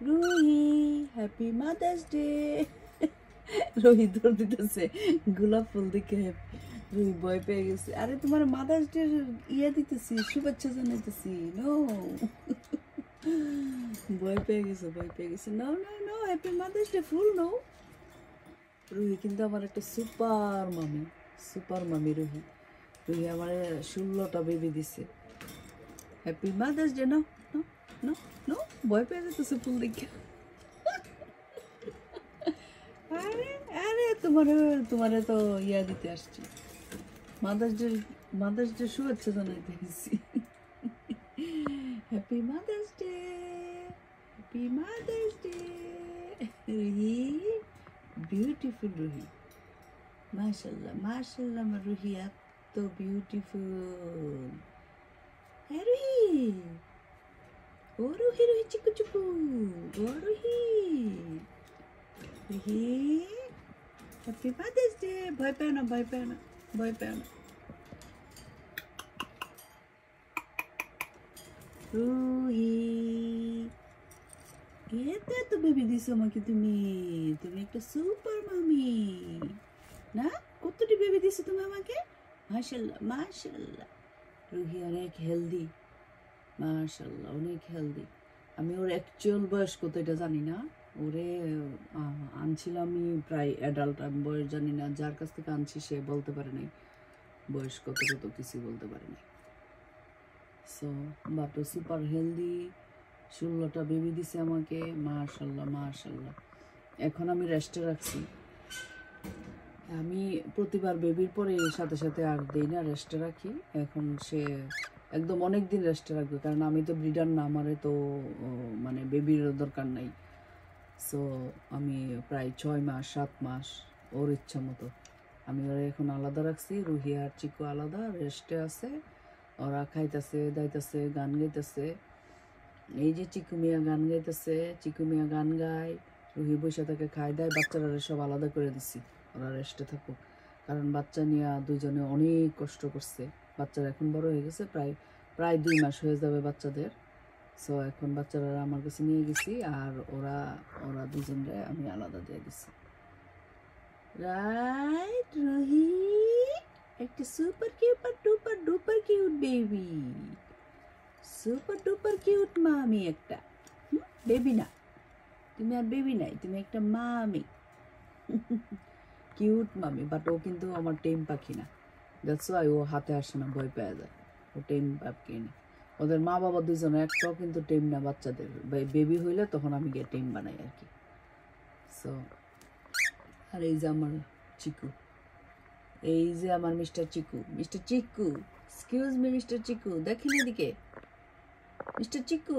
Ruhi happy mother's day. Rohit দৌড় দিতেছে গোলাপ ফুল দেখে। রুহি ভয় পেয়ে গেছে। আরে তোমার মাদার্স ডে ইয়ে দিতেছি, শুভেচ্ছা জানাইতেছি। নো ভয় পেয়ে গেছে, ভয় পেয়ে গেছে। No no no, happy mother's day ফুল নো। রুহি কিন্তু আমার একটা সুপার মামি রুহি। রুহি আমার 16টা বেবি দিছে। Happy mother's day. No no no no, ভয় পেয়ে যেতেছে ফুল দেখে। আরে আরে তোমারে তো ইয়া দিতে আসছি, মাদার্স ডে শুভেচ্ছা জানাইতে আসছি। Happy mother's day, happy mother's day. Ruhi beautiful Ruhi, মাশাল্লাহ মাশাল্লাহ। আমার রুহি এত বিউটিফুল। হ্যাঁ রুহি, ও রুহি রুহি চিকু চিকু, ও Ruhi Ruhi happy mother's day. ভয় পেও না, ভয় পেও না, ভয় পেও না। রুহি এত বেবি দিছো আমাকে তুমি, তুমি একটা সুপার মামি না? কতটি বেবি দিছো তুমি আমাকে? মাশাল্লাহ মাশাল্লাহ। রুহি অনেক হেলদি, মাশাল্লাহ অনেক হেলদি। আমি ওর অ্যাকচুয়াল বয়স কত এটা জানি না। ওরে আনছিলাম আমি প্রায় অ্যাডাল্ট, আমি বয়স জানি না। যার কাছ থেকে আনছি সে বলতে পারে নাই বয়স কত, কিছু বলতে পারে নাই। সো বাট ও সুপার হেলদি, 16টা বেবি দিছে আমাকে, মাশাল্লাহ মাশাল্লাহ। এখন আমি রেস্টে রাখছি। আমি প্রতিবার বেবির পরে সাথে সাথে আর দিই না, রেস্টে রাখি। এখন সে একদম অনেক দিন রেস্টে রাখবে, কারণ আমি তো ব্রিডার না, আমারে তো মানে বেবির দরকার নাই। সো আমি প্রায় 6 মাস 7 মাস ওর ইচ্ছা মতো আমি ওরা এখন আলাদা রাখছি। রুহি আর চিকু আলাদা রেস্টে আছে, ওরা খাইতেছে দাইতেছে গান গাইতেছে। এই যে চিকু মিয়া গান গাইতেছে, চিকু মিয়া গান গায়, রুহি বসে থাকে খাই দেয়। বাচ্চারা সব আলাদা করে দিছি, ওরা রেস্টে থাকুক, কারণ বাচ্চা নিয়ে দুইজনে অনেক কষ্ট করছে। বাচ্চারা এখন বড় হয়ে গেছে, প্রায় 2 মাস হয়ে যাবে বাচ্চাদের। সো এখন বাচ্চারা আমার কাছে নিয়ে গেছি, আর ওরা দুজনরে আমি আলাদা দিয়ে দিছি। রাইট রুহি, একটা super duper cute baby, super duper cute মামি একটা। বেবি না, তুমি আর বেবি নাই, তুমি একটা মামি, কিউট মামি। বাট ও কিন্তু আমার টেম পাখি না, দ্যাটস ওয়াই ও হাতে আসে না, ভয় পেয়ে যায়। ও টেম পাখি না। ওদের মা বাবা দুজনে একটাও কিন্তু টেম না বাচ্চাদের। বেবি হইলে তখন আমি গিয়ে টেম বানাই আর কি। সো আর এই যে আমার চিকু, এই যে আমার মিস্টার চিকু, এক্সকিউজ মি মিস্টার চিকু, দেখেন এদিকে মিস্টার চিকু।